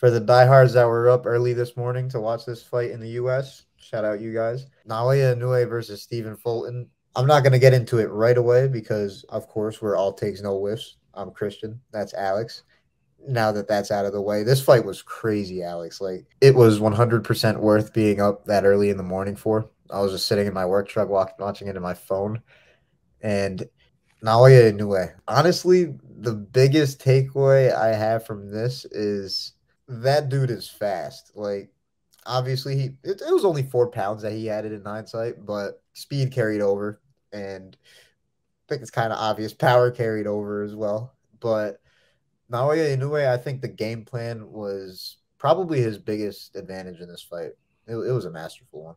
For the diehards that were up early this morning to watch this fight in the U.S., shout out you guys. Naoya Inoue versus Stephen Fulton. I'm not going to get into it right away because, of course, we're all takes no whiffs. I'm Christian. That's Alex. Now that that's out of the way, this fight was crazy, Alex. Like, it was 100% worth being up that early in the morning for. I was just sitting in my work truck watching it in my phone. And Naoya Inoue. Honestly, the biggest takeaway I have from this is that dude is fast. Like, obviously, it was only 4 pounds that he added in hindsight, but speed carried over, and I think it's kind of obvious power carried over as well. But Naoya Inoue, I think the game plan was probably his biggest advantage in this fight. It was a masterful one.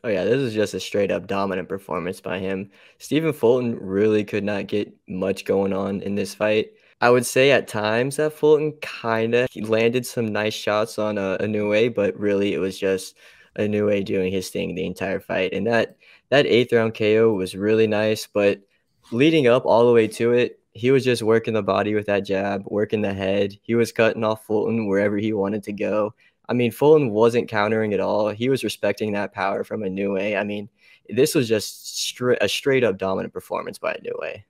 Oh yeah, this was just a straight up dominant performance by him. Stephen Fulton really could not get much going on in this fight. I would say at times that Fulton kind of landed some nice shots on Inoue, but really it was just Inoue doing his thing the entire fight. And that eighth round KO was really nice, but leading up all the way to it, he was just working the body with that jab, working the head. He was cutting off Fulton wherever he wanted to go. I mean, Fulton wasn't countering at all. He was respecting that power from Inoue. I mean, this was just a straight up dominant performance by Inoue.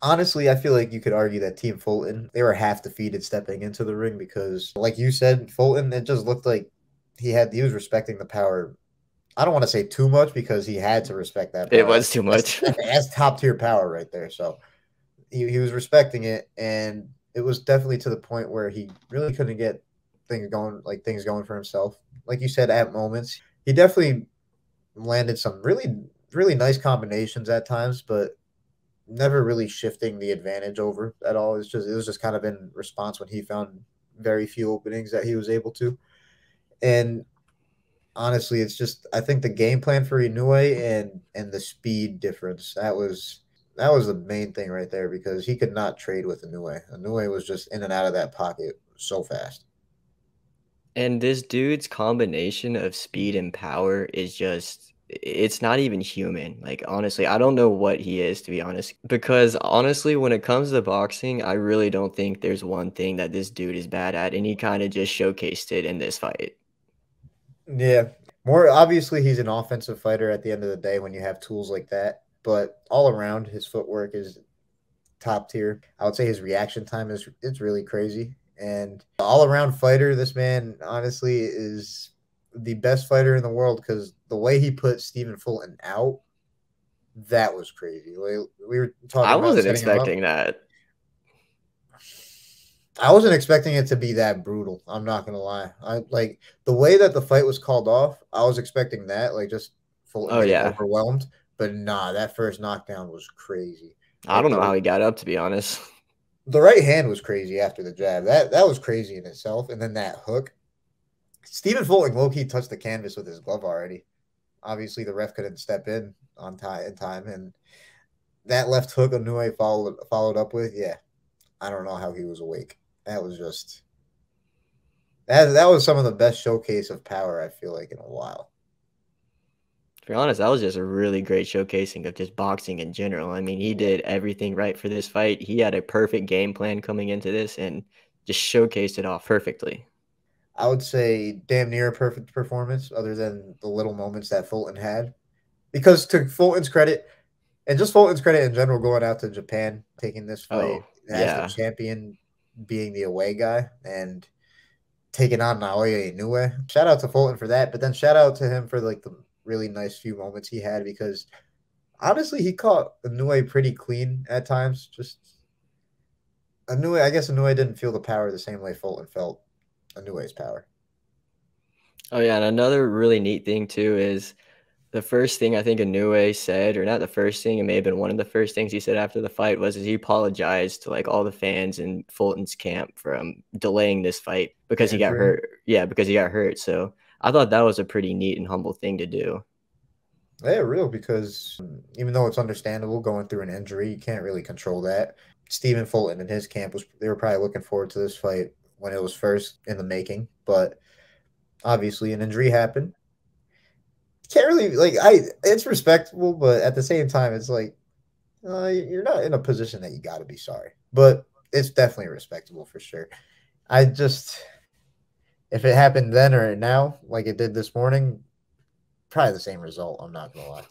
Honestly, I feel like you could argue that Team Fulton, they were half defeated stepping into the ring because, like you said, Fulton, it just looked like he was respecting the power. I don't want to say too much because he had to respect that It power. was too much. That's top tier power right there. So he was respecting it, and it was definitely to the point where he really couldn't get things going for himself. Like you said, at moments, he definitely landed some really nice combinations at times, but never really shifting the advantage over at all. It was just kind of in response when he found very few openings that he was able to. And honestly, it's just I think the game plan for Inoue and the speed difference that was the main thing right there because he could not trade with Inoue. Inoue was just in and out of that pocket so fast. And this dude's combination of speed and power is just, it's not even human. Like, honestly, I don't know what he is, to be honest. Because, honestly, when it comes to boxing, I really don't think there's one thing that this dude is bad at. And he kind of just showcased it in this fight. Yeah. More obviously he's an offensive fighter at the end of the day when you have tools like that. But all around his footwork is top tier. I would say his reaction time is it's really crazy. And all around fighter, this man honestly is the best fighter in the world because the way he put Stephen Fulton out, that was crazy. We were I talking about wasn't setting him up. expecting that. I wasn't expecting it to be that brutal. I'm not gonna lie. I like the way that the fight was called off. I was expecting that, like just Fulton Oh, getting yeah. overwhelmed. But nah, that first knockdown was crazy. I Like don't know how he got up, to be honest. the right hand was crazy after the jab. That was crazy in itself. And then that hook. Stephen Fulton low key touched the canvas with his glove already. Obviously, the ref couldn't step in time, and that left hook Inoue followed up with. Yeah, I don't know how he was awake. That was just that was some of the best showcase of power I feel like in a while. To be honest, that was just a really great showcasing of just boxing in general. I mean, he did everything right for this fight. He had a perfect game plan coming into this and just showcased it off perfectly. I would say damn near a perfect performance, other than the little moments that Fulton had. Because to Fulton's credit, and just Fulton's credit in general, going out to Japan, taking this fight Oh, as the yeah. champion, being the away guy, and taking on Naoya Inoue. Shout out to Fulton for that, but then shout out to him for like the really nice few moments he had because honestly, he caught Inoue pretty clean at times. Just Inoue, I guess Inoue didn't feel the power the same way Fulton felt Inoue's power. Oh, yeah, and another really neat thing too is the first thing I think Inoue said, or not the first thing, it may have been one of the first things he said after the fight was he apologized to like all the fans in Fulton's camp for delaying this fight because The he got injury. hurt. Yeah, because he got hurt. So I thought that was a pretty neat and humble thing to do. Yeah, real because even though it's understandable going through an injury, you can't really control that. Stephen Fulton and his camp was they were probably looking forward to this fight when it was first in the making, but obviously an injury happened. Can't really like I it's respectable, but at the same time it's like you're not in a position that you got to be sorry. But it's definitely respectable for sure. I just If it happened then or now, like it did this morning, probably the same result. I'm not gonna lie.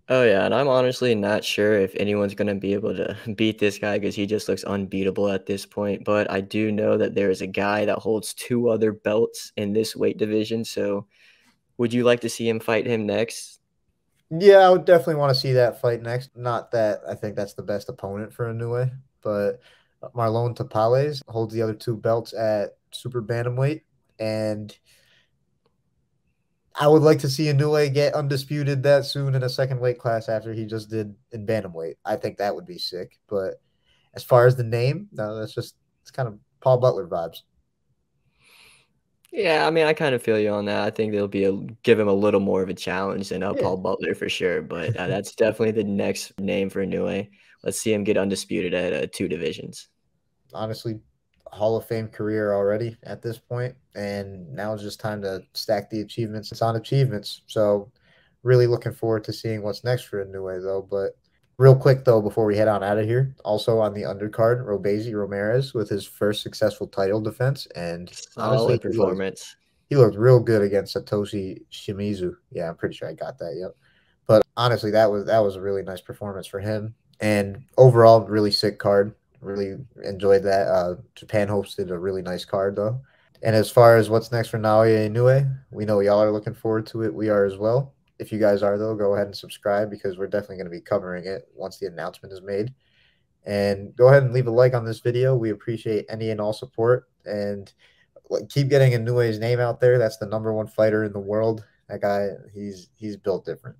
Oh yeah, and I'm honestly not sure if anyone's gonna be able to beat this guy because he just looks unbeatable at this point. But I do know that there is a guy that holds two other belts in this weight division. So would you like to see him fight him next? Yeah, I would definitely want to see that fight next. Not that I think that's the best opponent for Inoue, but Marlon Tapales holds the other two belts at super bantamweight, and I would like to see Inoue get undisputed that soon in a second weight class after he just did in bantamweight. I think that would be sick. But as far as the name, no, it's kind of Paul Butler vibes. Yeah, I mean, I kind of feel you on that. I think they'll give him a little more of a challenge than Yeah, Paul Butler for sure. But that's definitely the next name for Inoue. Let's see him get undisputed at two divisions. honestly, Hall of Fame career already at this point, and now it's just time to stack the achievements on achievements. So, really looking forward to seeing what's next for Inoue, though. But real quick though, before we head on out of here, also on the undercard, Robezi Ramirez with his first successful title defense, and honestly, Solid performance. he looked real good against Satoshi Shimizu. Yeah, I'm pretty sure I got that. Yep. But honestly, that was a really nice performance for him, and overall, really sick card. Really enjoyed that. Japan hosted a really nice card though. And as far as what's next for Naoya Inoue, we know y'all are looking forward to it. We are as well. If you guys are though, go ahead and subscribe because we're definitely going to be covering it once the announcement is made. And go ahead and leave a like on this video. We appreciate any and all support. And keep getting Inoue's name out there. That's the number one fighter in the world. That guy, he's built different.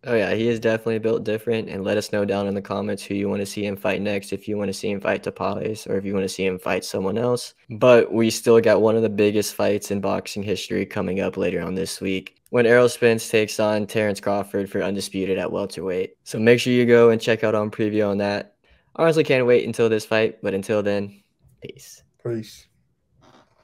Oh yeah, he is definitely built different. And let us know down in the comments who you want to see him fight next. If you want to see him fight Tapales or if you want to see him fight someone else. But we still got one of the biggest fights in boxing history coming up later on this week when Errol Spence takes on Terrence Crawford for undisputed at welterweight. So make sure you go and check out our preview on that. I honestly can't wait until this fight, but until then, peace. Peace.